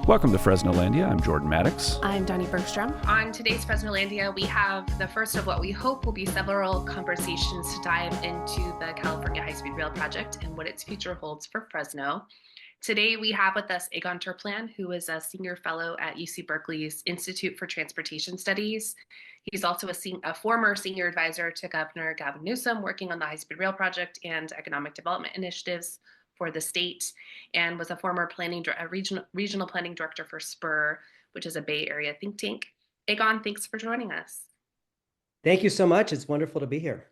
Welcome to Fresnolandia. I'm Jordan Maddox. I'm Dani Bergstrom. On today's Fresnolandia, we have the first of what we hope will be several conversations to dive into the California High-Speed Rail project and what its future holds for Fresno. Today, we have with us Egon Terplan, who is a senior fellow at UC Berkeley's Institute for Transportation Studies. He's also a former senior advisor to Governor Gavin Newsom, working on the high-speed rail project and economic development initiatives for the state, and was a former regional planning director for SPUR, which is a Bay Area think tank. Egon, thanks for joining us. Thank you so much. It's wonderful to be here.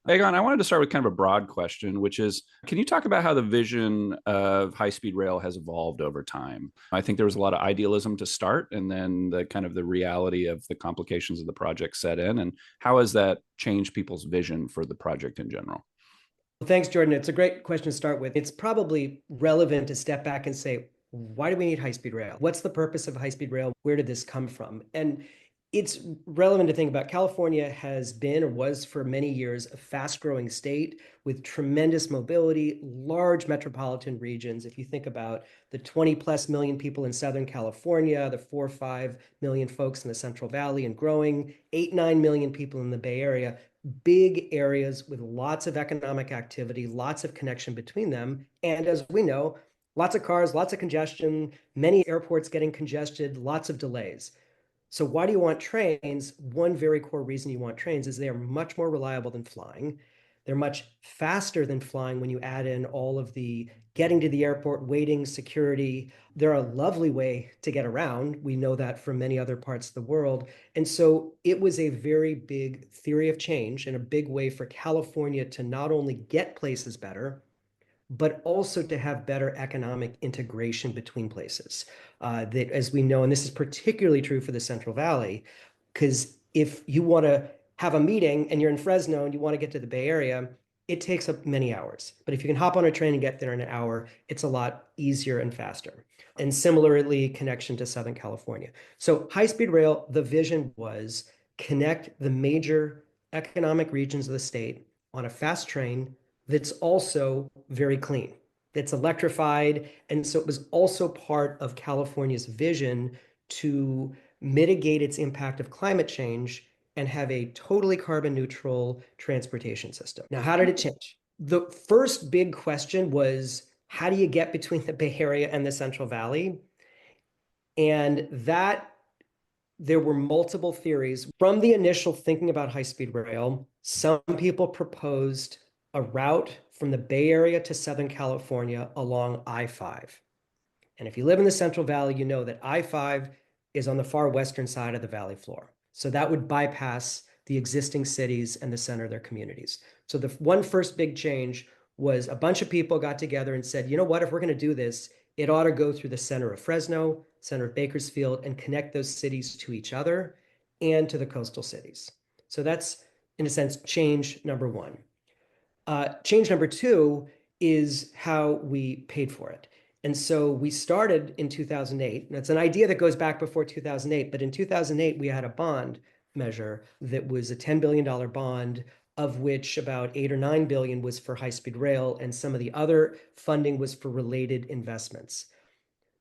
Egon, I wanted to start with kind of a broad question, which is, can you talk about how the vision of high-speed rail has evolved over time? I think there was a lot of idealism to start, and then the reality of the complications of the project set in. And how has that changed people's vision for the project in general? Well, thanks, Jordan. It's a great question to start with. It's probably relevant to step back and say, why do we need high-speed rail? What's the purpose of high-speed rail? Where did this come from? And it's relevant to think about. California has been or was for many years a fast-growing state with tremendous mobility, large metropolitan regions. If you think about the 20 plus million people in Southern California, the 4 or 5 million folks in the Central Valley and growing, 8-9 million people in the Bay Area, big areas with lots of economic activity, lots of connection between them. And as we know, lots of cars, lots of congestion, many airports getting congested, lots of delays. So why do you want trains? One very core reason you want trains is they are much more reliable than flying. They're much faster than flying when you add in all of the getting to the airport, waiting, security. They're a lovely way to get around. We know that from many other parts of the world. And so it was a very big theory of change and a big way for California to not only get places better, but also to have better economic integration between places. That, as we know, and this is particularly true for the Central Valley, because if you want to have a meeting and you're in Fresno and you want to get to the Bay Area, it takes up many hours. But if you can hop on a train and get there in an hour, it's a lot easier and faster. And similarly, connection to Southern California. So high-speed rail, the vision was connect the major economic regions of the state on a fast train that's also very clean, that's electrified. And so it was also part of California's vision to mitigate its impact of climate change and have a totally carbon neutral transportation system. Now, how did it change? The first big question was, how do you get between the Bay Area and the Central Valley? And that there were multiple theories. From the initial thinking about high-speed rail, some people proposed a route from the Bay Area to Southern California along I-5. And if you live in the Central Valley, you know that I-5 is on the far western side of the valley floor. So that would bypass the existing cities and the center of their communities. So the one first big change was a bunch of people got together and said, you know what, if we're going to do this, it ought to go through the center of Fresno, center of Bakersfield, and connect those cities to each other and to the coastal cities. So that's, in a sense, change number one. Change number two is how we paid for it. And so we started in 2008. And it's an idea that goes back before 2008. But in 2008, we had a bond measure that was a $10 billion bond, of which about 8 or 9 billion was for high-speed rail. And some of the other funding was for related investments.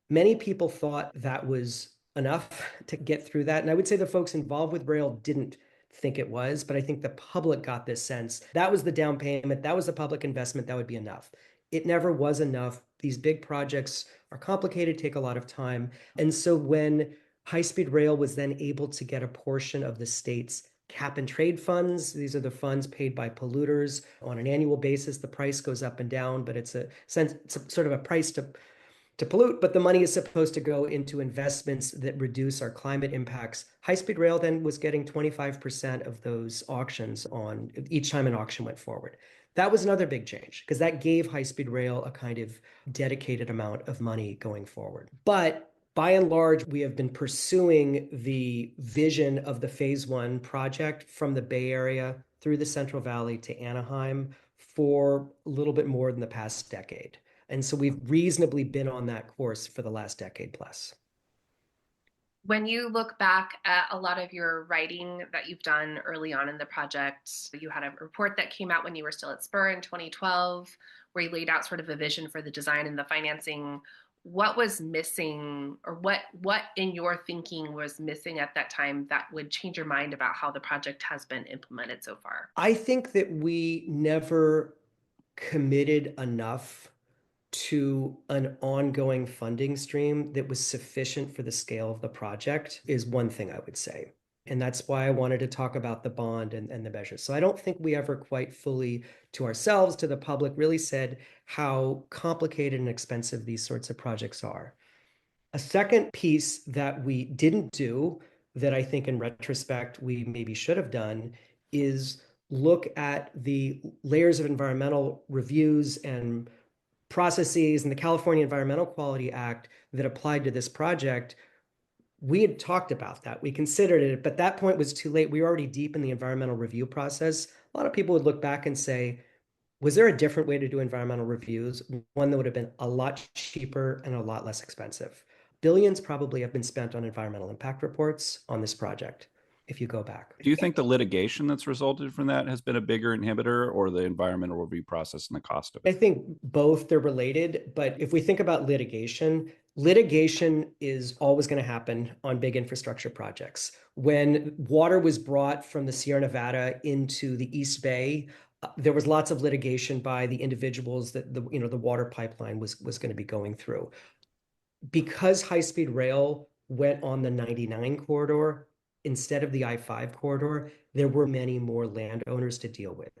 Many people thought that was enough to get through that. And I would say the folks involved with rail didn't think it was, but I think the public got this sense. That was the down payment. That was the public investment. That would be enough. It never was enough. These big projects are complicated, take a lot of time. And so when high-speed rail was then able to get a portion of the state's cap and trade funds, these are the funds paid by polluters on an annual basis. The price goes up and down, but it's sort of a price to pollute, but the money is supposed to go into investments that reduce our climate impacts. High-speed rail then was getting 25% of those auctions on each time an auction went forward. That was another big change because that gave high-speed rail a kind of dedicated amount of money going forward. But by and large, we have been pursuing the vision of the Phase 1 project from the Bay Area through the Central Valley to Anaheim for a little bit more than the past decade. And so we've reasonably been on that course for the last decade plus. When you look back at a lot of your writing that you've done early on in the project, you had a report that came out when you were still at SPUR in 2012, where you laid out sort of a vision for the design and the financing. what was missing, or what in your thinking was missing at that time that would change your mind about how the project has been implemented so far? I think that we never committed enough to an ongoing funding stream that was sufficient for the scale of the project is one thing I would say. And that's why I wanted to talk about the bond and the measures. So I don't think we ever quite fully, to ourselves, to the public, really said how complicated and expensive these sorts of projects are. A second piece that we didn't do, that I think in retrospect we maybe should have done, is look at the layers of environmental reviews and processes and the California Environmental Quality Act that applied to this project. We had talked about that. We considered it, but that point was too late. We were already deep in the environmental review process. A lot of people would look back and say, was there a different way to do environmental reviews? One that would have been a lot cheaper and a lot less expensive. Billions probably have been spent on environmental impact reports on this project, if you go back. Do you think the litigation that's resulted from that has been a bigger inhibitor, or the environmental review process and the cost of I it? think both, they're related, but if we think about litigation, litigation is always going to happen on big infrastructure projects. When water was brought from the Sierra Nevada into the East Bay, there was lots of litigation by the individuals that the water pipeline was going to be going through. Because high-speed rail went on the 99 corridor instead of the I-5 corridor, there were many more landowners to deal with.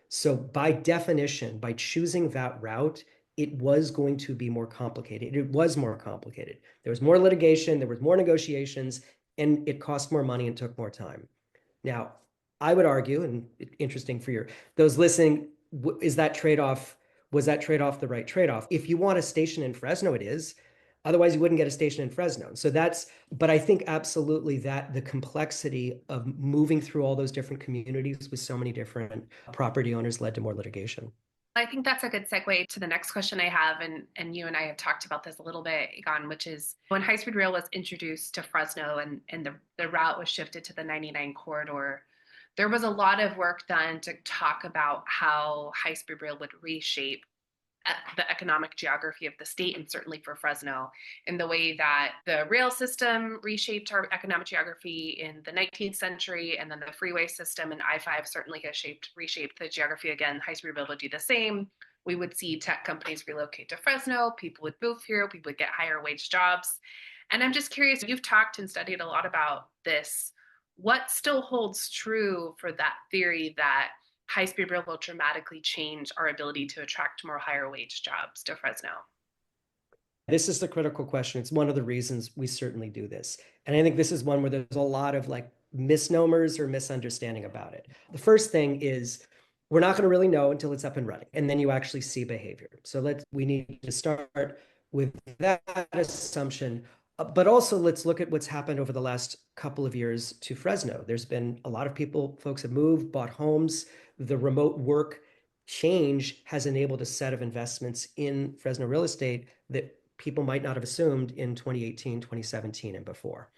So by definition, by choosing that route, it was going to be more complicated. It was more complicated. There was more litigation, there was more negotiations, and it cost more money and took more time. Now, I would argue, and interesting for those listening, was that trade-off the right trade-off? If you want a station in Fresno, it is. Otherwise, you wouldn't get a station in Fresno. But I think absolutely that the complexity of moving through all those different communities with so many different property owners led to more litigation. I think that's a good segue to the next question I have, and you and I have talked about this a little bit, Egon, which is when high-speed rail was introduced to Fresno and the route was shifted to the 99 corridor, there was a lot of work done to talk about how high-speed rail would reshape the economic geography of the state, and certainly for Fresno, in the way that the rail system reshaped our economic geography in the 19th century, and then the freeway system and I-5 certainly has reshaped the geography again. High-speed rail would do the same. We would see tech companies relocate to Fresno, people would move here, people would get higher wage jobs. And I'm just curious, you've talked and studied a lot about this. What still holds true for that theory that high-speed rail will dramatically change our ability to attract more higher wage jobs to Fresno? This is the critical question. It's one of the reasons we certainly do this. And I think this is one where there's a lot of misnomers or misunderstanding about it. The first thing is we're not going to really know until it's up and running, and then you actually see behavior. So we need to start with that assumption. But also let's look at what's happened over the last couple of years to Fresno. There's been a lot of folks have moved, bought homes. The remote work change has enabled a set of investments in Fresno real estate that people might not have assumed in 2018, 2017, and before.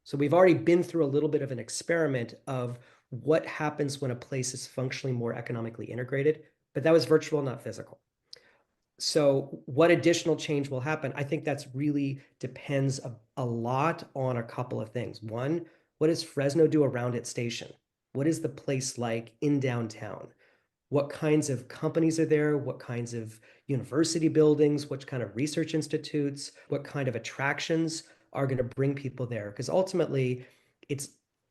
So we've already been through a little bit of an experiment of what happens when a place is functionally more economically integrated, but that was virtual, not physical. So what additional change will happen? I think that's really depends a lot on a couple of things. One, what does Fresno do around its station? What is the place like in downtown? What kinds of companies are there? What kinds of university buildings? What kind of research institutes? What kind of attractions are going to bring people there? Because ultimately,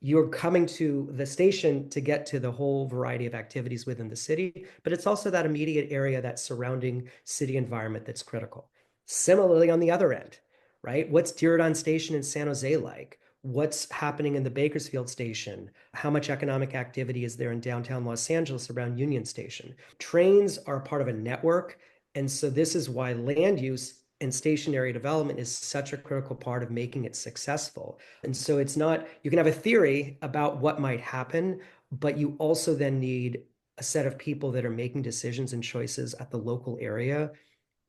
you're coming to the station to get to the whole variety of activities within the city, but it's also that immediate area, that surrounding city environment that's critical. Similarly, on the other end, right? What's Diridon Station in San Jose like? What's happening in the Bakersfield Station? How much economic activity is there in downtown Los Angeles around Union Station? Trains are part of a network, and so this is why land use and stationary development is such a critical part of making it successful. And so it's not, you can have a theory about what might happen, but you also then need a set of people that are making decisions and choices at the local area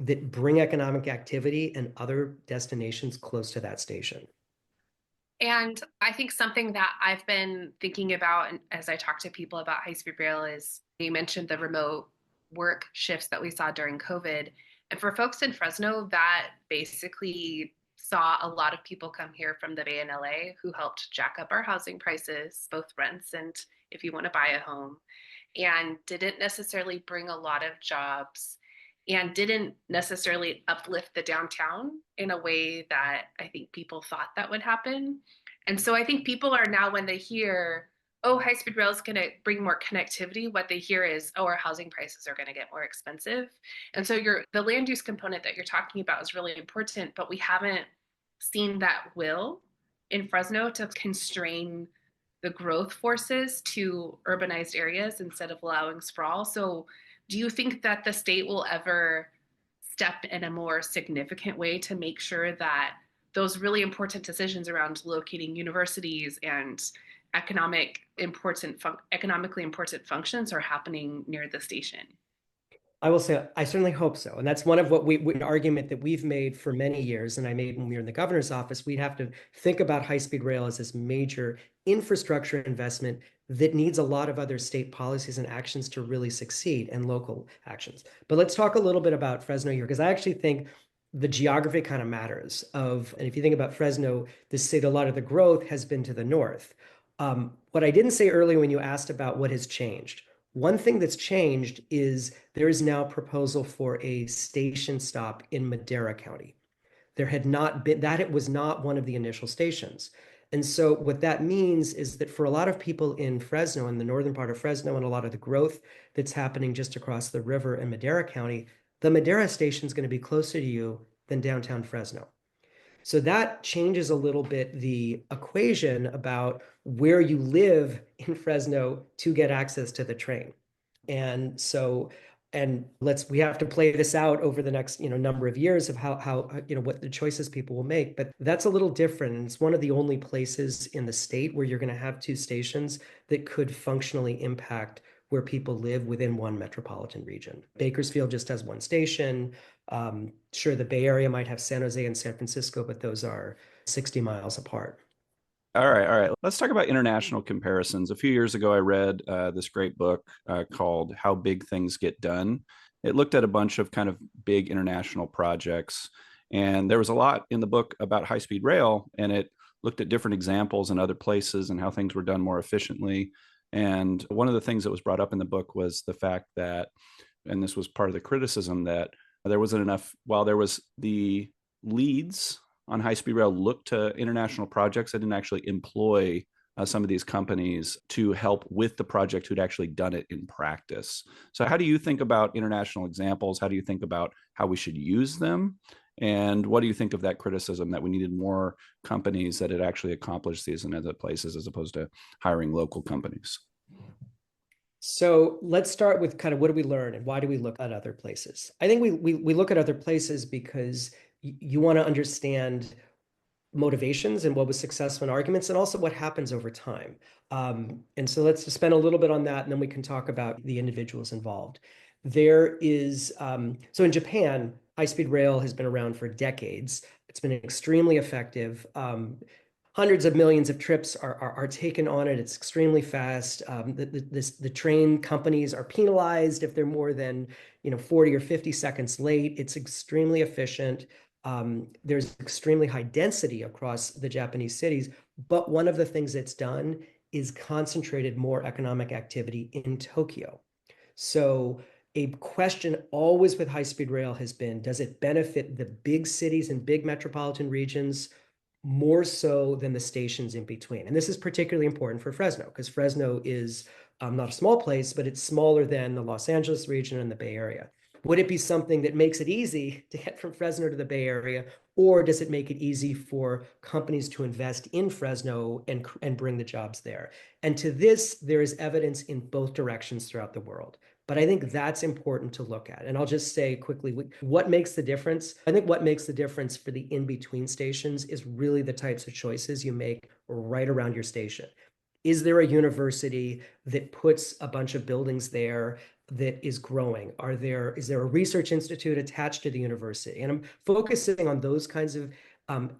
that bring economic activity and other destinations close to that station. And I think something that I've been thinking about, and as I talk to people about high-speed rail, is you mentioned the remote work shifts that we saw during COVID. And for folks in Fresno, that basically saw a lot of people come here from the Bay and LA who helped jack up our housing prices, both rents and if you want to buy a home, and didn't necessarily bring a lot of jobs and didn't necessarily uplift the downtown in a way that I think people thought that would happen. And so I think people are now, when they hear, oh, high speed rail is going to bring more connectivity, what they hear is, oh, our housing prices are going to get more expensive. And so the land use component that you're talking about is really important, but we haven't seen that will in Fresno to constrain the growth forces to urbanized areas instead of allowing sprawl. So do you think that the state will ever step in a more significant way to make sure that those really important decisions around locating universities and economically important functions are happening near the station? I will say, I certainly hope so. And that's one of an argument that we've made for many years, and I made when we were in the governor's office. We'd have to think about high-speed rail as this major infrastructure investment that needs a lot of other state policies and actions to really succeed, and local actions. But let's talk a little bit about Fresno here, because I actually think the geography kind of matters. And if you think about Fresno, a lot of the growth has been to the north. What I didn't say earlier when you asked about what has changed, one thing that's changed is there is now a proposal for a station stop in Madera County. There had not been that. It was not one of the initial stations. And so what that means is that for a lot of people in Fresno, in the northern part of Fresno, and a lot of the growth that's happening just across the river in Madera County, the Madera station is going to be closer to you than downtown Fresno. So that changes a little bit the equation about where you live in Fresno to get access to the train. And so, we have to play this out over the next, number of years of how what the choices people will make. But that's a little different. And it's one of the only places in the state where you're going to have two stations that could functionally impact where people live within one metropolitan region. Bakersfield just has one station. Sure, the Bay Area might have San Jose and San Francisco, but those are 60 miles apart. All right. Let's talk about international comparisons. A few years ago, I read this great book called How Big Things Get Done. It looked at a bunch of kind of big international projects, and there was a lot in the book about high-speed rail, and it looked at different examples in other places and how things were done more efficiently. And one of the things that was brought up in the book was the fact that, and this was part of the criticism, that there wasn't enough, while there was the leads on high-speed rail looked to international projects that didn't actually employ some of these companies to help with the project who'd actually done it in practice. So how do you think about international examples? How do you think about how we should use them? And what do you think of that criticism that we needed more companies that had actually accomplished these in other places as opposed to hiring local companies? So let's start with kind of what do we learn and why do we look at other places? I think we look at other places because you want to understand motivations and what was successful in arguments, and also what happens over time. And so let's just spend a little bit on that, and then we can talk about the individuals involved. There is, so in Japan, high-speed rail has been around for decades. It's been extremely effective. Hundreds of millions of trips are taken on it. It's extremely fast. The train companies are penalized if they're more than 40 or 50 seconds late. It's extremely efficient. There's extremely high density across the Japanese cities, but one of the things it's done is concentrated more economic activity in Tokyo. So a question always with high-speed rail has been, does it benefit the big cities and big metropolitan regions more so than the stations in between? And this is particularly important for Fresno, because Fresno is not a small place, but it's smaller than the Los Angeles region and the Bay Area. Would it be something that makes it easy to get from Fresno to the Bay Area, or does it make it easy for companies to invest in Fresno and bring the jobs there? And to this, there is evidence in both directions throughout the world. But I think that's important to look at. And I'll just say quickly, what makes the difference? I think what makes the difference for the in-between stations is really the types of choices you make right around your station. Is there a university that puts a bunch of buildings there that is growing? Is there a research institute attached to the university? And I'm focusing on those kinds of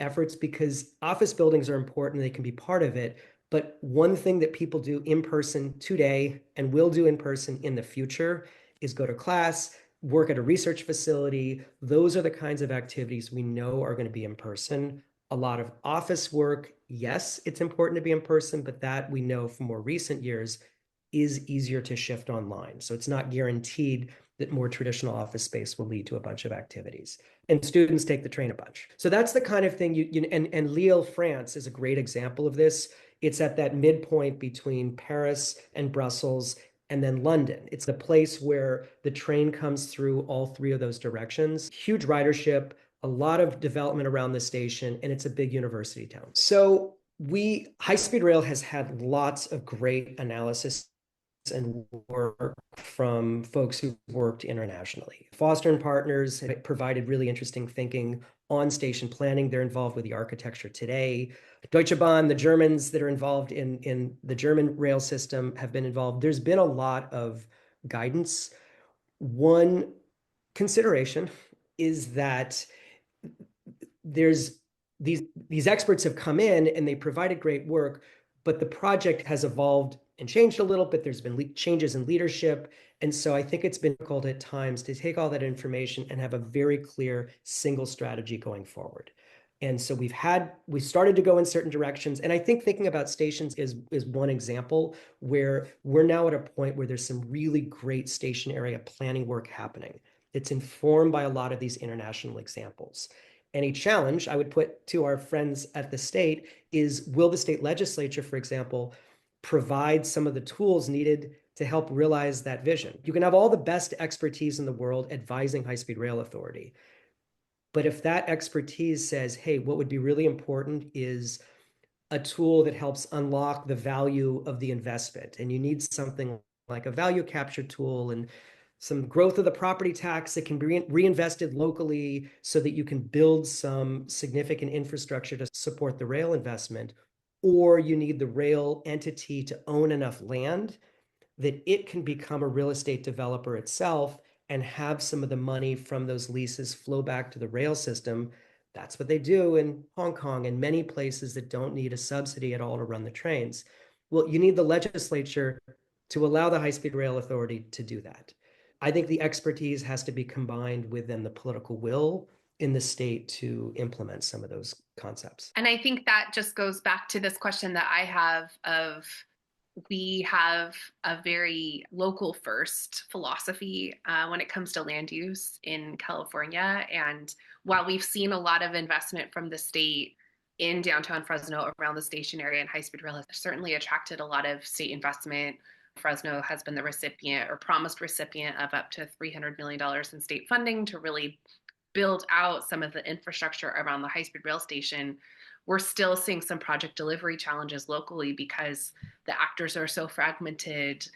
efforts because office buildings are important. They can be part of it. But one thing that people do in person today and will do in person in the future is go to class, work at a research facility. Those are the kinds of activities we know are going to be in person. A lot of office work, yes, it's important to be in person, but that we know from more recent years is easier to shift online. So it's not guaranteed that more traditional office space will lead to a bunch of activities. And students take the train a bunch. So that's the kind of thing and Lille, France is a great example of this. It's at that midpoint between Paris and Brussels and then London. It's the place where the train comes through all three of those directions. Huge ridership, a lot of development around the station, and it's a big university town. So high-speed rail has had lots of great analysis and work from folks who've worked internationally. Foster and Partners have provided really interesting thinking on station planning. They're involved with the architecture today. Deutsche Bahn, the Germans that are involved in the German rail system have been involved. There's been a lot of guidance. One consideration is that there's these experts have come in and they provided great work, but the project has evolved and changed a little bit. There's been changes in leadership. And so I think it's been difficult at times to take all that information and have a very clear single strategy going forward. And so we started to go in certain directions. And I think thinking about stations is one example where we're now at a point where there's some really great station area planning work happening. It's informed by a lot of these international examples. Any challenge I would put to our friends at the state is, will the state legislature, for example, provide some of the tools needed to help realize that vision? You can have all the best expertise in the world advising high-speed rail authority. But if that expertise says, hey, what would be really important is a tool that helps unlock the value of the investment, and you need something like a value capture tool and some growth of the property tax that can be reinvested locally so that you can build some significant infrastructure to support the rail investment, or you need the rail entity to own enough land that it can become a real estate developer itself and have some of the money from those leases flow back to the rail system. That's what they do in Hong Kong and many places that don't need a subsidy at all to run the trains. Well, you need the legislature to allow the high-speed rail authority to do that. I think the expertise has to be combined with then the political will in the state to implement some of those concepts. And I think that just goes back to this question that I have of, we have a very local first philosophy when it comes to land use in California. And while we've seen a lot of investment from the state in downtown Fresno around the station area, and high-speed rail has certainly attracted a lot of state investment. Fresno has been the recipient or promised recipient of up to $300 million in state funding to really build out some of the infrastructure around the high-speed rail station. We're still seeing some project delivery challenges locally because the actors are so fragmented.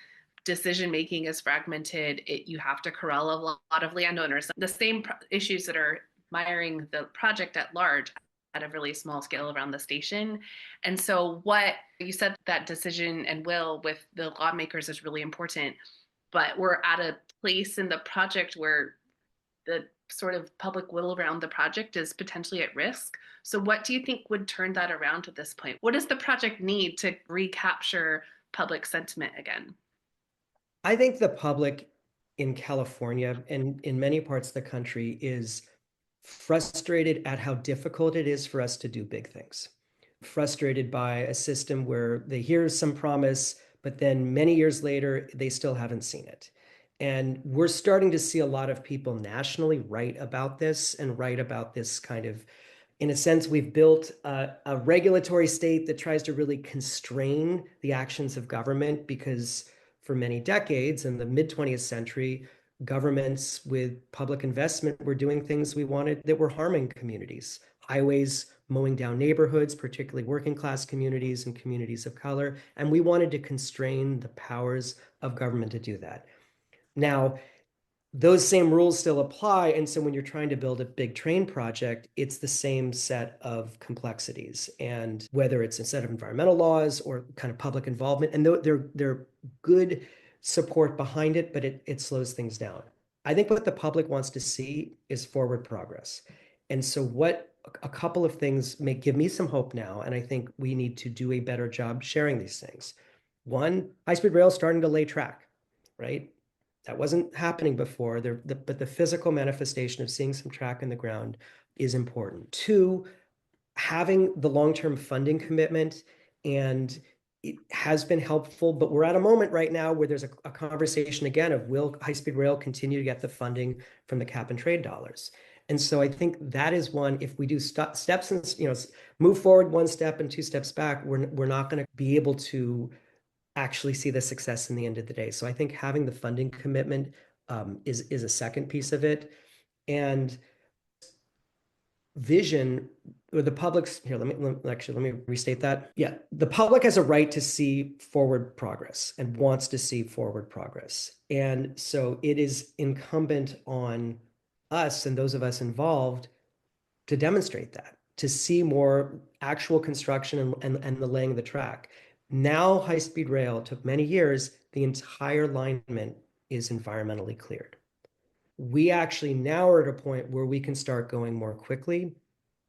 Decision-making is fragmented. You have to corral a lot of landowners. The same issues that are miring the project at large at a really small scale around the station. And so what you said, that decision and will with the lawmakers is really important, but we're at a place in the project where the sort of public will around the project is potentially at risk. So what do you think would turn that around at this point? What does the project need to recapture public sentiment again? I think the public in California and in many parts of the country is frustrated at how difficult it is for us to do big things. Frustrated by a system where they hear some promise, but then many years later, they still haven't seen it. And we're starting to see a lot of people nationally write about this and write about this kind of, in a sense, we've built a regulatory state that tries to really constrain the actions of government, because for many decades in the mid-20th century, governments with public investment were doing things we wanted that were harming communities. Highways, mowing down neighborhoods, particularly working class communities and communities of color. And we wanted to constrain the powers of government to do that. Now, those same rules still apply. And so when you're trying to build a big train project, it's the same set of complexities. And whether it's a set of environmental laws or kind of public involvement, and they're good support behind it, but it slows things down. I think what the public wants to see is forward progress. And so what a couple of things may give me some hope now, and I think we need to do a better job sharing these things. One, high-speed rail is starting to lay track, right? That wasn't happening before. But the physical manifestation of seeing some track in the ground is important. Two, having the long-term funding commitment, and it has been helpful, but we're at a moment right now where there's a conversation again of, will high-speed rail continue to get the funding from the cap and trade dollars? And so I think that is one, if we do steps and, move forward one step and two steps back, we're not going to be able to actually see the success in the end of the day. So I think having the funding commitment is a second piece of it. And vision, or the public's here, let me restate that. Yeah, the public has a right to see forward progress and wants to see forward progress. And so it is incumbent on us and those of us involved to demonstrate that, to see more actual construction and the laying of the track. Now, high-speed rail took many years. The entire alignment is environmentally cleared. We actually now are at a point where we can start going more quickly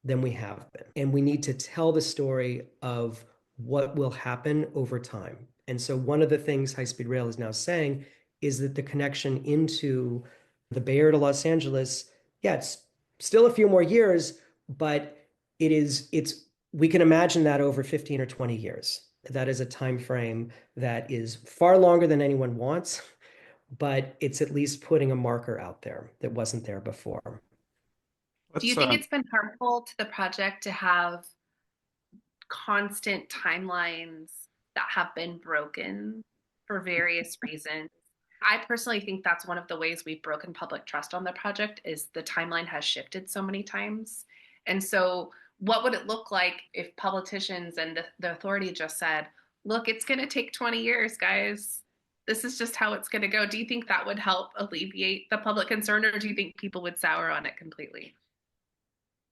than we have been. And we need to tell the story of what will happen over time. And so one of the things high-speed rail is now saying is that the connection into the Bay Area to Los Angeles, yeah, it's still a few more years, but we can imagine that over 15 or 20 years. That is a time frame that is far longer than anyone wants, but it's at least putting a marker out there that wasn't there before. Do you think it's been harmful to the project to have constant timelines that have been broken for various reasons? I personally think that's one of the ways we've broken public trust on the project, is the timeline has shifted so many times. And so what would it look like if politicians and the authority just said, look, it's going to take 20 years, guys. This is just how it's going to go. Do you think that would help alleviate the public concern, or do you think people would sour on it completely?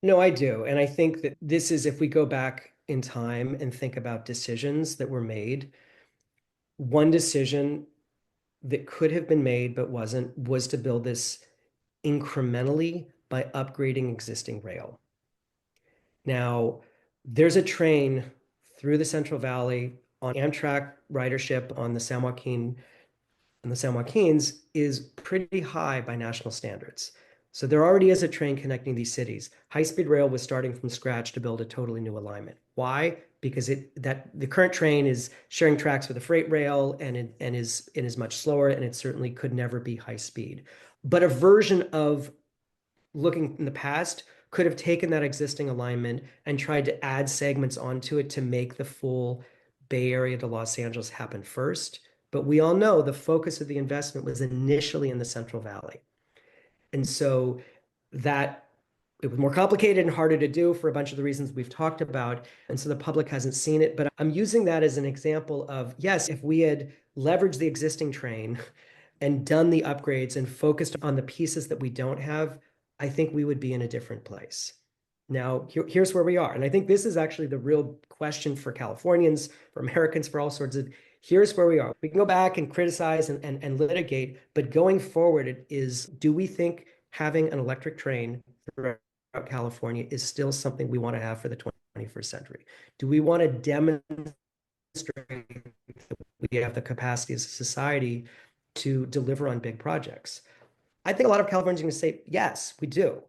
No, I do. And I think that this is, if we go back in time and think about decisions that were made, one decision that could have been made but wasn't was to build this incrementally by upgrading existing rail. Now, there's a train through the Central Valley on Amtrak ridership on the San Joaquin, and the San Joaquins is pretty high by national standards. So there already is a train connecting these cities. High-speed rail was starting from scratch to build a totally new alignment. Why? Because the current train is sharing tracks with a freight rail and is much slower, and it certainly could never be high speed. But a version of looking in the past could have taken that existing alignment and tried to add segments onto it to make the full Bay Area to Los Angeles happen first. But we all know the focus of the investment was initially in the Central Valley. And so that it was more complicated and harder to do for a bunch of the reasons we've talked about. And so the public hasn't seen it. But I'm using that as an example of, yes, if we had leveraged the existing train and done the upgrades and focused on the pieces that we don't have, I think we would be in a different place. Now, here's where we are. And I think this is actually the real question for Californians, for Americans, for all sorts of, here's where we are. We can go back and criticize and litigate, but going forward is, do we think having an electric train throughout California is still something we want to have for the 21st century? Do we want to demonstrate that we have the capacity as a society to deliver on big projects? I think a lot of Californians are going to say, yes, we do.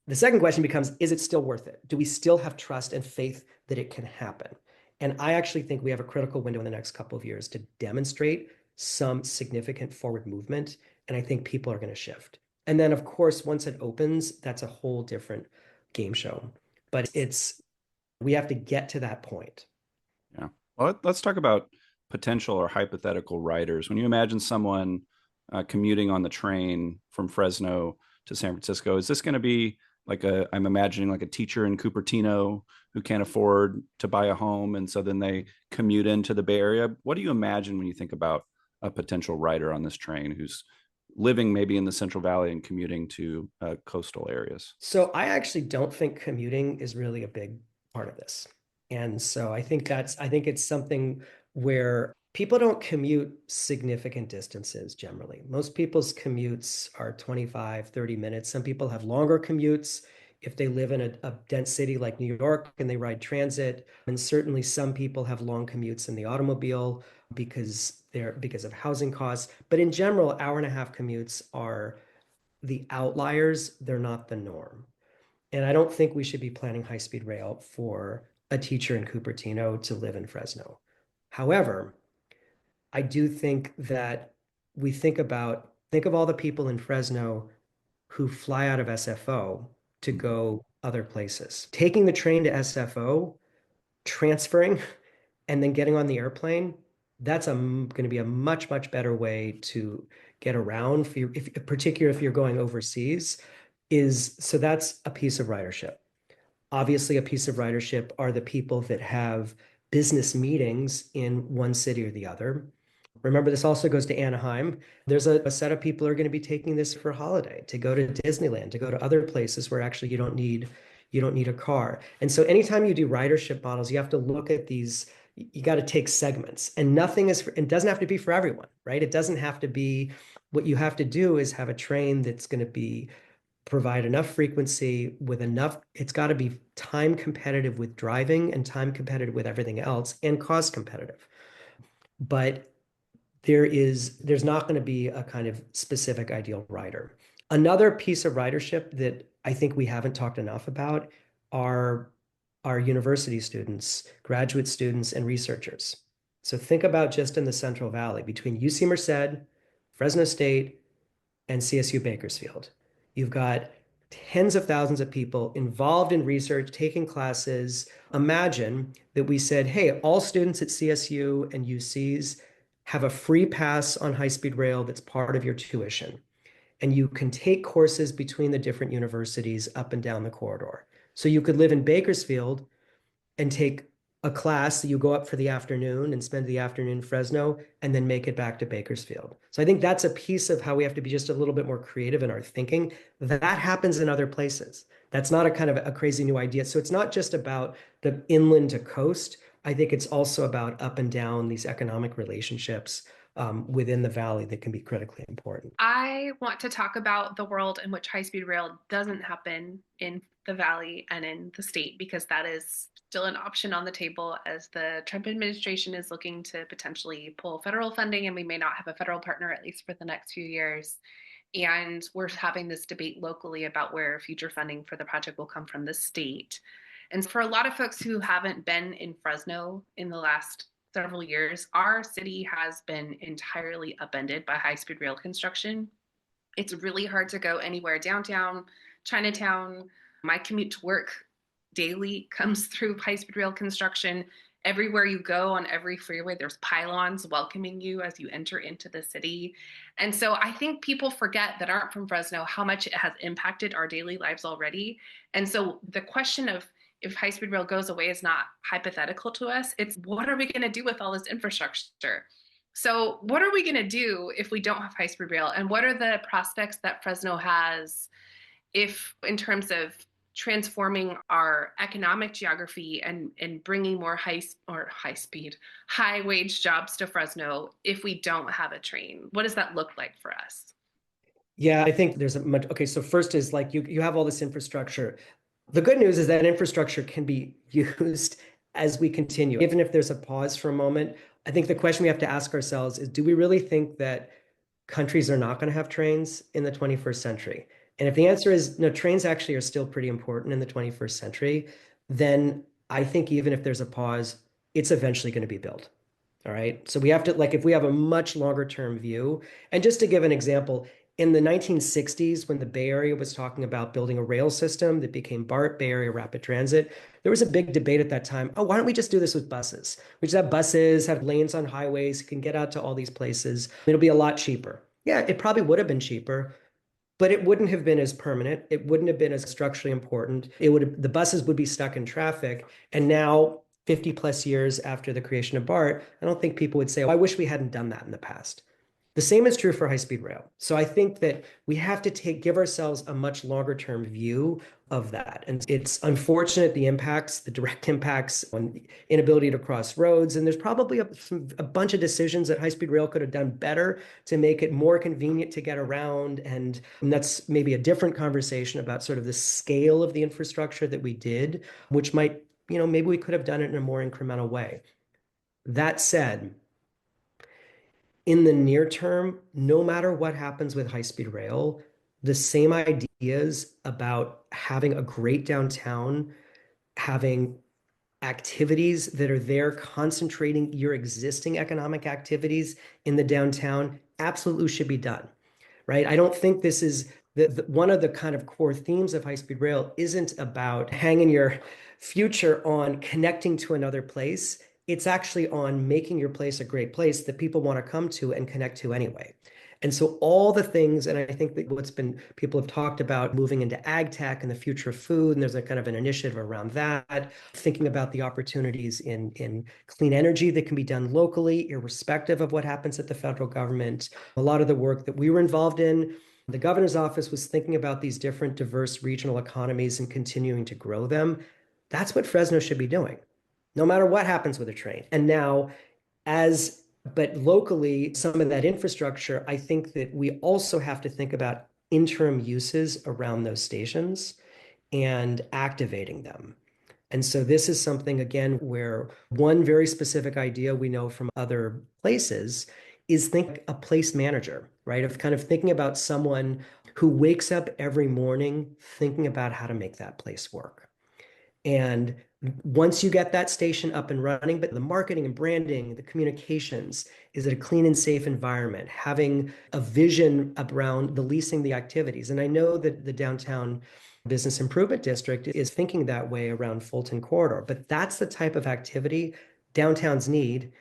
The second question becomes, is it still worth it? Do we still have trust and faith that it can happen? And I actually think we have a critical window in the next couple of years to demonstrate some significant forward movement. And I think people are going to shift. And then, of course, once it opens, that's a whole different game show. But we have to get to that point. Yeah. Well, let's talk about potential or hypothetical riders. When you imagine someone commuting on the train from Fresno to San Francisco, is this going to be I'm imagining like a teacher in Cupertino who can't afford to buy a home, and so then they commute into the Bay Area? What do you imagine when you think about a potential rider on this train who's living maybe in the Central Valley and commuting to coastal areas? So I actually don't think commuting is really a big part of this. And so I think it's something where people don't commute significant distances generally. Most people's commutes are 25, 30 minutes. Some people have longer commutes if they live in a dense city like New York and they ride transit. And certainly some people have long commutes in the automobile because of housing costs. But in general, hour-and-a-half commutes are the outliers. They're not the norm. And I don't think we should be planning high-speed rail for a teacher in Cupertino to live in Fresno. However, I do think that we think of all the people in Fresno who fly out of SFO to go other places. Taking the train to SFO, transferring, and then getting on the airplane, that's going to be a much, much better way to get around, particularly if you're going overseas. So that's a piece of ridership. Obviously, a piece of ridership are the people that have business meetings in one city or the other. Remember, this also goes to Anaheim. There's a set of people who are going to be taking this for a holiday, to go to Disneyland, to go to other places where actually you don't need a car. And so anytime you do ridership models, you have to look at these, you got to take segments, and it doesn't have to be for everyone, right? It doesn't have to be, what you have to do is have a train that's going to provide enough frequency with enough, it's got to be time competitive with driving and time competitive with everything else and cost competitive. But there's not going to be a kind of specific ideal rider. Another piece of ridership that I think we haven't talked enough about are our university students, graduate students, and researchers. So think about just in the Central Valley between UC Merced, Fresno State, and CSU Bakersfield. You've got tens of thousands of people involved in research, taking classes. Imagine that we said, hey, all students at CSU and UCs have a free pass on high-speed rail that's part of your tuition. And you can take courses between the different universities up and down the corridor. So you could live in Bakersfield and take a class that you go up for the afternoon and spend the afternoon in Fresno and then make it back to Bakersfield. So I think that's a piece of how we have to be just a little bit more creative in our thinking. That happens in other places. That's not a kind of a crazy new idea. So it's not just about the inland to coast. I think it's also about up and down these economic relationships within the valley that can be critically important. I want to talk about the world in which high-speed rail doesn't happen in the valley and in the state, because that is still an option on the table as the Trump administration is looking to potentially pull federal funding, and we may not have a federal partner at least for the next few years. And we're having this debate locally about where future funding for the project will come from the state. And for a lot of folks who haven't been in Fresno in the last several years, our city has been entirely upended by high-speed rail construction. It's really hard to go anywhere downtown, Chinatown. My commute to work daily comes through high-speed rail construction. Everywhere you go on every freeway, there's pylons welcoming you as you enter into the city. And so I think people forget, that aren't from Fresno, how much it has impacted our daily lives already. And so the question of if high-speed rail goes away is not hypothetical to us. It's, what are we going to do with all this infrastructure? So what are we going to do if we don't have high-speed rail? And what are the prospects that Fresno has if, in terms of transforming our economic geography and bringing more high-wage jobs to Fresno if we don't have a train? What does that look like for us? Yeah, I think there's okay, so first is like you have all this infrastructure. The good news is that infrastructure can be used as we continue. Even if there's a pause for a moment, I think the question we have to ask ourselves is, do we really think that countries are not going to have trains in the 21st century? And if the answer is no, trains actually are still pretty important in the 21st century, then I think even if there's a pause, it's eventually going to be built. All right. So we have to, like, if we have a much longer term view, and just to give an example, in the 1960s, when the Bay Area was talking about building a rail system that became BART, Bay Area Rapid Transit, there was a big debate at that time. Oh, why don't we just do this with buses? We just have buses, have lanes on highways, can get out to all these places. It'll be a lot cheaper. Yeah, it probably would have been cheaper, but it wouldn't have been as permanent. It wouldn't have been as structurally important. The buses would be stuck in traffic. And now, 50 plus years after the creation of BART, I don't think people would say, oh, I wish we hadn't done that in the past. The same is true for high-speed rail. So I think that we have to give ourselves a much longer-term view of that. And it's unfortunate the impacts, the direct impacts on inability to cross roads. And there's probably a bunch of decisions that high-speed rail could have done better to make it more convenient to get around. And that's maybe a different conversation about sort of the scale of the infrastructure that we did, which might, maybe we could have done it in a more incremental way. That said, in the near term, no matter what happens with high-speed rail, the same ideas about having a great downtown, having activities that are there, concentrating your existing economic activities in the downtown, absolutely should be done, right? I don't think this is one of the kind of core themes of high-speed rail isn't about hanging your future on connecting to another place. It's actually on making your place a great place that people want to come to and connect to anyway. And so all the things, and I think that people have talked about moving into ag tech and the future of food, and there's a kind of an initiative around that, thinking about the opportunities in clean energy that can be done locally, irrespective of what happens at the federal government. A lot of the work that we were involved in, the governor's office was thinking about these different diverse regional economies and continuing to grow them. That's what Fresno should be doing, no matter what happens with a train. And now, but locally, some of that infrastructure, I think that we also have to think about interim uses around those stations and activating them. And so this is something, again, where one very specific idea we know from other places is think a place manager, right? Of kind of thinking about someone who wakes up every morning thinking about how to make that place work. And once you get that station up and running, but the marketing and branding, the communications, is it a clean and safe environment? Having a vision around the leasing the activities. And I know that the downtown business improvement district is thinking that way around Fulton Corridor, but that's the type of activity downtowns need.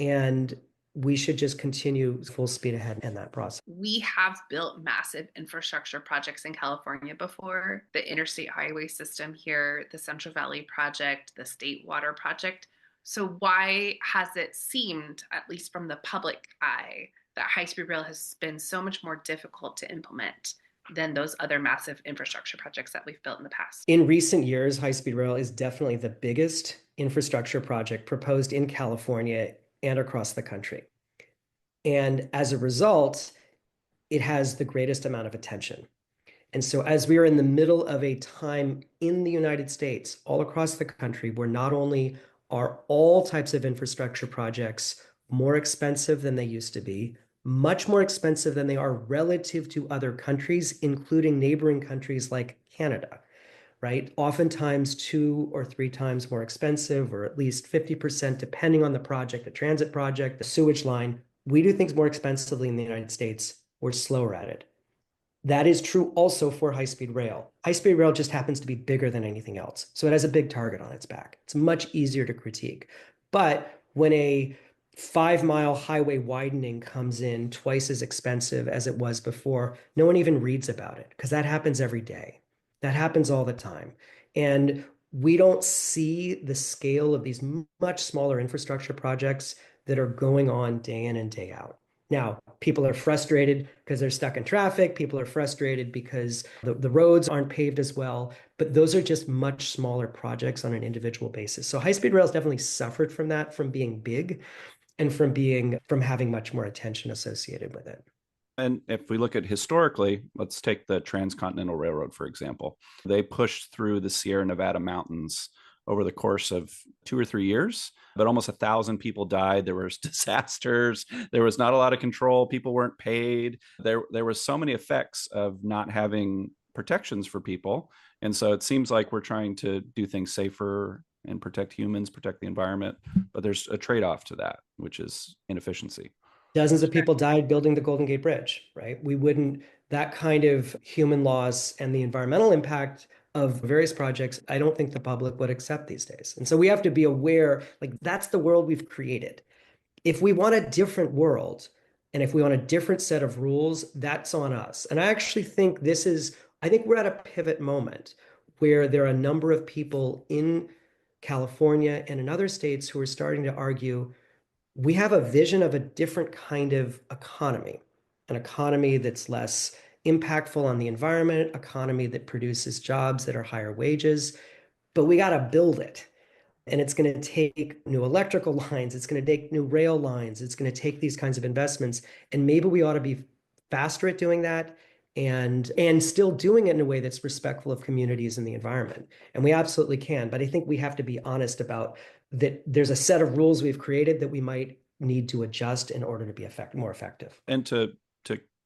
And we should just continue full speed ahead in that process. We have built massive infrastructure projects in California before, the interstate highway system here, the Central Valley Project, the State Water Project. So why has it seemed, at least from the public eye, that high-speed rail has been so much more difficult to implement than those other massive infrastructure projects that we've built in the past? In recent years, high-speed rail is definitely the biggest infrastructure project proposed in California and across the country. And as a result, it has the greatest amount of attention. And so as we are in the middle of a time in the United States, all across the country, where not only are all types of infrastructure projects more expensive than they used to be, much more expensive than they are relative to other countries, including neighboring countries like Canada, right? Oftentimes 2 or 3 times more expensive, or at least 50%, depending on the project, the transit project, the sewage line. We do things more expensively in the United States. We're slower at it. That is true also for high-speed rail. High-speed rail just happens to be bigger than anything else. So it has a big target on its back. It's much easier to critique. But when a 5-mile highway widening comes in twice as expensive as it was before, no one even reads about it, because that happens every day. That happens all the time. And we don't see the scale of these much smaller infrastructure projects that are going on day in and day out. Now, people are frustrated because they're stuck in traffic. People are frustrated because the roads aren't paved as well. But those are just much smaller projects on an individual basis. So high-speed rail has definitely suffered from that, from being big and from having much more attention associated with it. And if we look at historically, let's take the Transcontinental Railroad, for example. They pushed through the Sierra Nevada mountains over the course of 2 or 3 years, but almost 1,000 people died. There was disasters. There was not a lot of control. People weren't paid. There were so many effects of not having protections for people. And so it seems like we're trying to do things safer and protect humans, protect the environment. But there's a trade-off to that, which is inefficiency. Dozens of people died building the Golden Gate Bridge, right? That kind of human loss and the environmental impact of various projects, I don't think the public would accept these days. And so we have to be aware, like, that's the world we've created. If we want a different world, and if we want a different set of rules, that's on us. And I actually think I think we're at a pivot moment where there are a number of people in California and in other states who are starting to argue, We have a vision of a different kind of economy, an economy that's less impactful on the environment, economy that produces jobs that are higher wages, but we got to build it. And it's going to take new electrical lines. It's going to take new rail lines. It's going to take these kinds of investments. And maybe we ought to be faster at doing that and still doing it in a way that's respectful of communities and the environment. And we absolutely can. But I think we have to be honest about that there's a set of rules we've created that we might need to adjust in order to be more effective. And to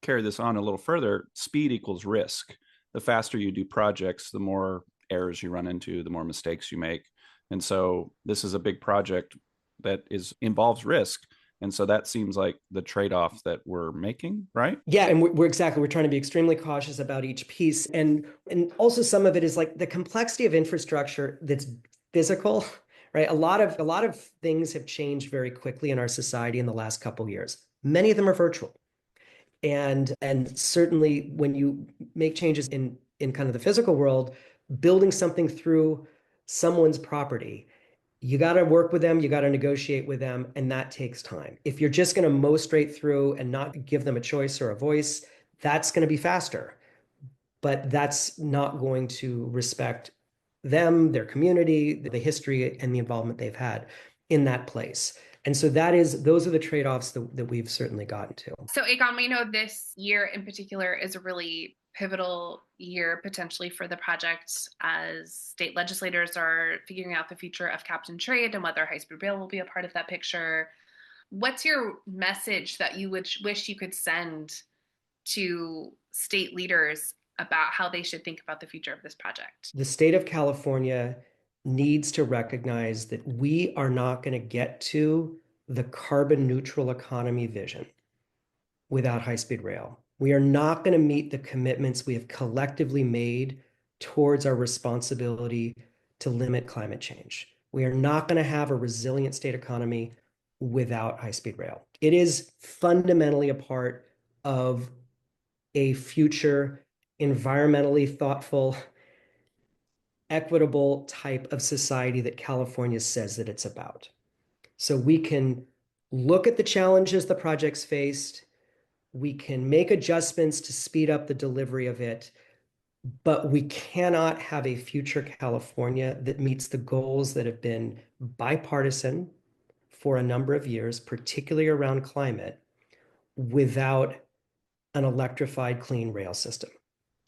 carry this on a little further, speed equals risk. The faster you do projects, the more errors you run into, the more mistakes you make. And so this is a big project that involves risk. And so that seems like the trade-off that we're making, right? Yeah, and we're trying to be extremely cautious about each piece. And also some of it is like the complexity of infrastructure that's physical, right? A lot of things have changed very quickly in our society in the last couple of years. Many of them are virtual. And certainly when you make changes in kind of the physical world, building something through someone's property, you got to work with them, you got to negotiate with them, and that takes time. If you're just going to mow straight through and not give them a choice or a voice, that's going to be faster. But that's not going to respect them, their community, the history, and the involvement they've had in that place. And so those are the trade-offs that we've certainly gotten to. So Egon, we know this year in particular is a really pivotal year potentially for the project as state legislators are figuring out the future of cap and trade and whether high-speed rail will be a part of that picture. What's your message that you would wish you could send to state leaders about how they should think about the future of this project? The state of California needs to recognize that we are not going to get to the carbon neutral economy vision without high-speed rail. We are not going to meet the commitments we have collectively made towards our responsibility to limit climate change. We are not going to have a resilient state economy without high-speed rail. It is fundamentally a part of a future environmentally thoughtful, equitable type of society that California says that it's about. So we can look at the challenges the project's faced, we can make adjustments to speed up the delivery of it, but we cannot have a future California that meets the goals that have been bipartisan for a number of years, particularly around climate, without an electrified clean rail system.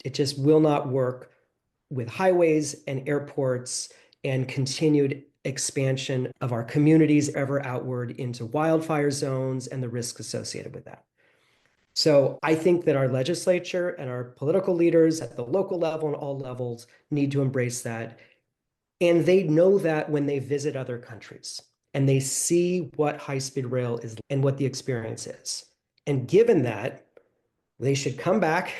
It just will not work with highways and airports and continued expansion of our communities ever outward into wildfire zones and the risks associated with that. So I think that our legislature and our political leaders at the local level and all levels need to embrace that. And they know that when they visit other countries and they see what high-speed rail is and what the experience is. And given that, they should come back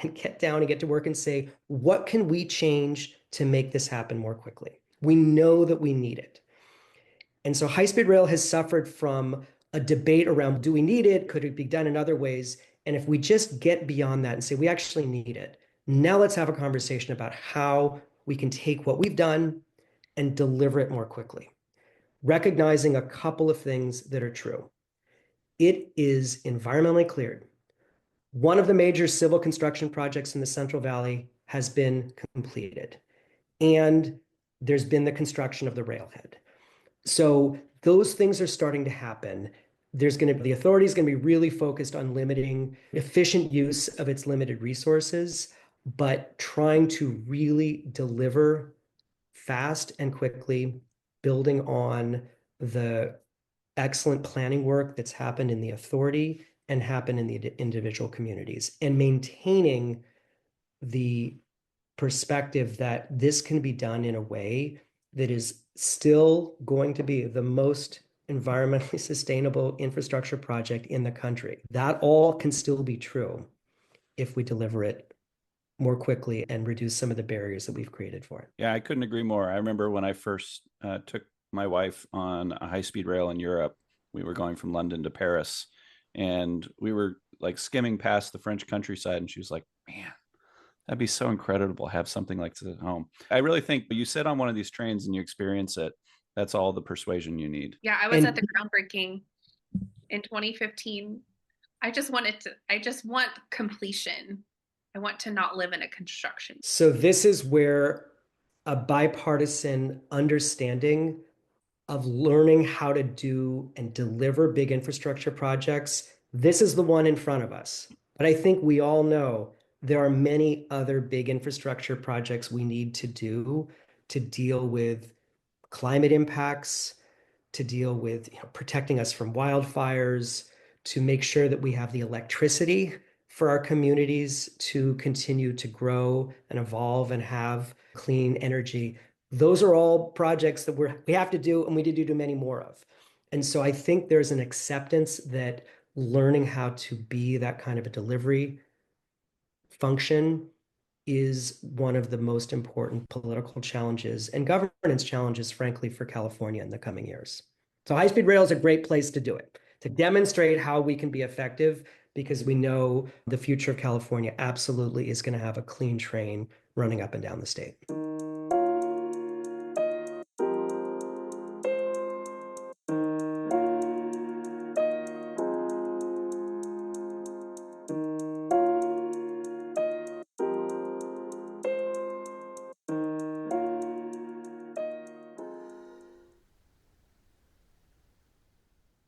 and get down and get to work and say, what can we change to make this happen more quickly? We know that we need it. And so high-speed rail has suffered from a debate around, do we need it? Could it be done in other ways? And if we just get beyond that and say, we actually need it, now let's have a conversation about how we can take what we've done and deliver it more quickly, recognizing a couple of things that are true. It is environmentally cleared. One of the major civil construction projects in the Central Valley has been completed, and there's been the construction of the railhead. So those things are starting to happen. The authority is going to be really focused on limiting efficient use of its limited resources, but trying to really deliver fast and quickly, building on the excellent planning work that's happened in the authority and happen in the individual communities, and maintaining the perspective that this can be done in a way that is still going to be the most environmentally sustainable infrastructure project in the country. That all can still be true if we deliver it more quickly and reduce some of the barriers that we've created for it. Yeah, I couldn't agree more. I remember when I first took my wife on a high-speed rail in Europe. We were going from London to Paris, and we were like skimming past the French countryside, and she was like, man, that'd be so incredible to have something like this at home. I really think you sit on one of these trains and you experience it. That's all the persuasion you need. Yeah, I was at the groundbreaking in 2015. I just want completion. I want to not live in a construction. So this is where a bipartisan understanding of learning how to do and deliver big infrastructure projects, this is the one in front of us. But I think we all know there are many other big infrastructure projects we need to do to deal with climate impacts, to deal with protecting us from wildfires, to make sure that we have the electricity for our communities to continue to grow and evolve and have clean energy. Those are all projects that we have to do and we need to do many more of. And so I think there's an acceptance that learning how to be that kind of a delivery function is one of the most important political challenges and governance challenges, frankly, for California in the coming years. So high-speed rail is a great place to do it, to demonstrate how we can be effective, because we know the future of California absolutely is going to have a clean train running up and down the state.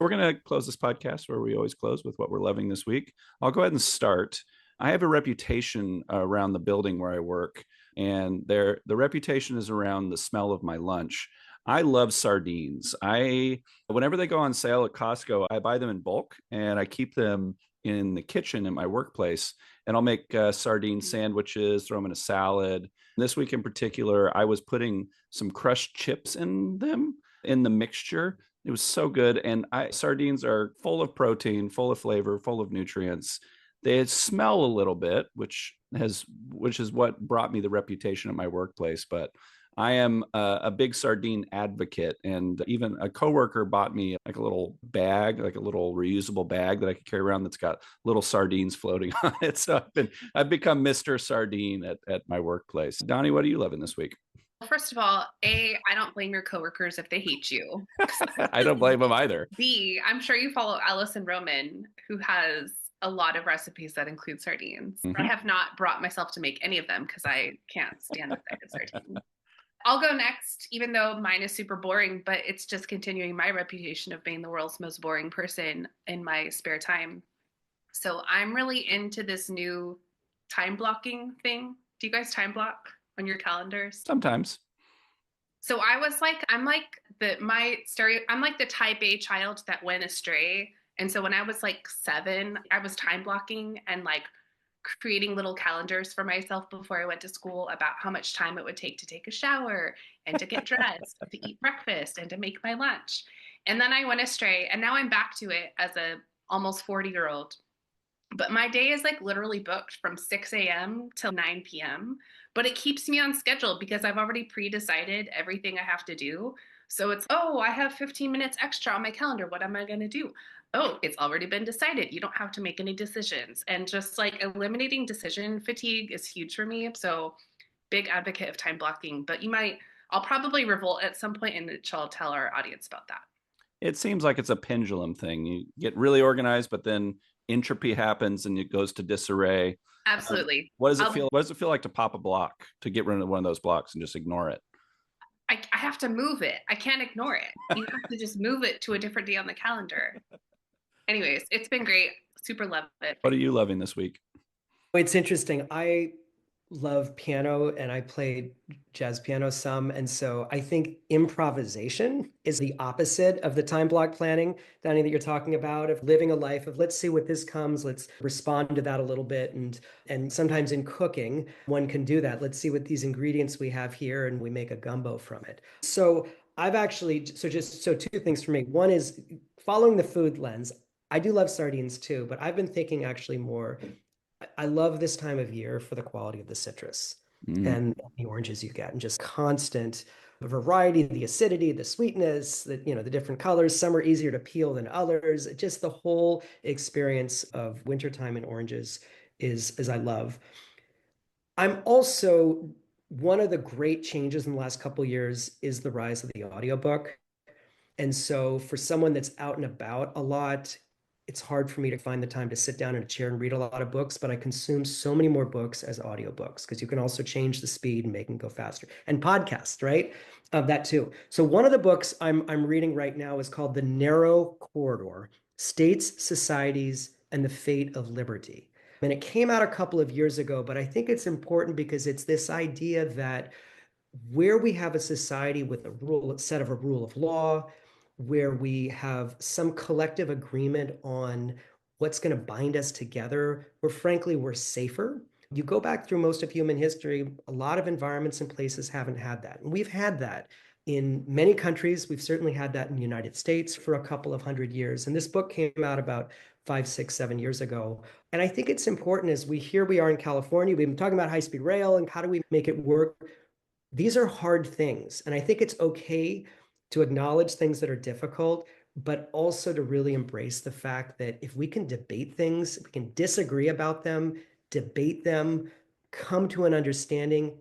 We're going to close this podcast where we always close with what we're loving this week. I'll go ahead and start. I have a reputation around the building where I work, and the reputation is around the smell of my lunch. I love sardines. Whenever they go on sale at Costco, I buy them in bulk and I keep them in the kitchen in my workplace. And I'll make sardine sandwiches, throw them in a salad. This week in particular, I was putting some crushed chips in them in the mixture. It was so good. And sardines are full of protein, full of flavor, full of nutrients. They smell a little bit, which is what brought me the reputation at my workplace. But I am a big sardine advocate, and even a coworker bought me like a little bag, like a little reusable bag that I could carry around that's got little sardines floating on it. So I've become Mr. Sardine at my workplace. Donnie, what are you loving this week? First of all, I don't blame your coworkers if they hate you. I don't blame them either. B, I'm sure you follow Allison Roman, who has a lot of recipes that include sardines. Mm-hmm. I have not brought myself to make any of them because I can't stand the sight of sardines. I'll go next, even though mine is super boring, but it's just continuing my reputation of being the world's most boring person in my spare time. So I'm really into this new time blocking thing. Do you guys time block on your calendars? Sometimes. So I'm like the type A child that went astray. And so when I was like 7, I was time blocking and like creating little calendars for myself before I went to school about how much time it would take to take a shower and to get dressed, to eat breakfast and to make my lunch. And then I went astray, and now I'm back to it as a almost 40-year-old. But my day is like literally booked from 6 a.m. till 9 p.m. But it keeps me on schedule because I've already pre-decided everything I have to do. So it's, oh, I have 15 minutes extra on my calendar. What am I going to do? Oh, it's already been decided. You don't have to make any decisions. And just like eliminating decision fatigue is huge for me. So big advocate of time blocking. But I'll probably revolt at some point and shall tell our audience about that. It seems like it's a pendulum thing. You get really organized, but then entropy happens and it goes to disarray. Absolutely. What does it feel like to pop a block, to get rid of one of those blocks and just ignore it? I have to move it. I can't ignore it. You have to just move it to a different day on the calendar. Anyways, it's been great. Super love it. What are you loving this week? It's interesting. I love piano and I play jazz piano some. And so I think improvisation is the opposite of the time block planning, Dani, that you're talking about, of living a life of let's see what this comes, let's respond to that a little bit. And sometimes in cooking, one can do that. Let's see what these ingredients we have here and we make a gumbo from it. So two things for me. One is following the food lens. I do love sardines too, but I've been thinking actually more, I love this time of year for the quality of the citrus and the oranges you get, and just constant variety, the acidity, the sweetness, the different colors. Some are easier to peel than others. Just the whole experience of wintertime in oranges is I love. I'm also, one of the great changes in the last couple of years is the rise of the audiobook. And so for someone that's out and about a lot, it's hard for me to find the time to sit down in a chair and read a lot of books, but I consume so many more books as audiobooks because you can also change the speed and make them go faster. And podcasts, right? That too. So one of the books I'm reading right now is called The Narrow Corridor: States, Societies, and the Fate of Liberty. And it came out a couple of years ago, but I think it's important because it's this idea that where we have a society with a rule of law, where we have some collective agreement on what's going to bind us together, where frankly we're safer. You go back through most of human history, a lot of environments and places haven't had that. And we've had that in many countries. We've certainly had that in the United States for a couple of hundred years. And this book came out about 5, 6, 7 years ago. And I think it's important as we are in California, we've been talking about high-speed rail and how do we make it work. These are hard things. And I think it's okay to acknowledge things that are difficult, but also to really embrace the fact that if we can debate things, if we can disagree about them, debate them, come to an understanding,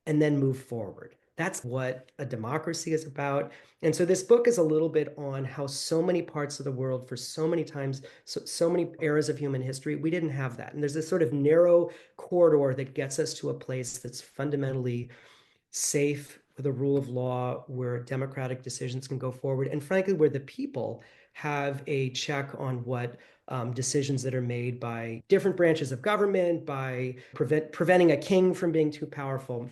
and then move forward. That's what a democracy is about. And so this book is a little bit on how so many parts of the world, for so many times, so many eras of human history, we didn't have that. And there's this sort of narrow corridor that gets us to a place that's fundamentally safe, with a rule of law, where democratic decisions can go forward, and frankly, where the people have a check on what decisions that are made by different branches of government, by preventing a king from being too powerful.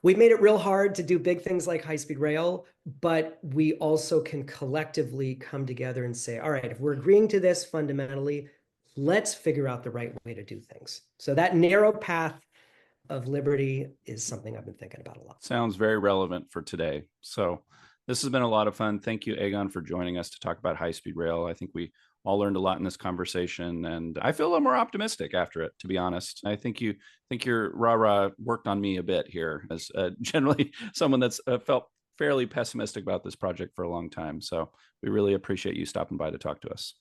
We've made it real hard to do big things like high-speed rail, but we also can collectively come together and say, all right, if we're agreeing to this fundamentally, let's figure out the right way to do things. So that narrow path of liberty is something I've been thinking about a lot. Sounds very relevant for today. So this has been a lot of fun. Thank you, Egon, for joining us to talk about high-speed rail. I think we all learned a lot in this conversation, and I feel a little more optimistic after it, to be honest. I think your rah-rah worked on me a bit here, as generally someone that's felt fairly pessimistic about this project for a long time. So we really appreciate you stopping by to talk to us.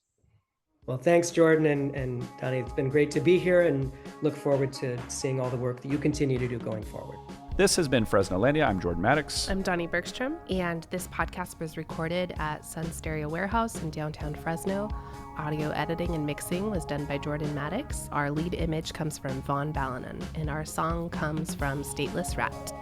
Well, thanks, Jordan and Dani. It's been great to be here and look forward to seeing all the work that you continue to do going forward. This has been Fresnolandia. I'm Jordan Maddox. I'm Dani Bergstrom. And this podcast was recorded at Sun Stereo Warehouse in downtown Fresno. Audio editing and mixing was done by Jordan Maddox. Our lead image comes from Vaughn Ballanon, and our song comes from Stateless Rat.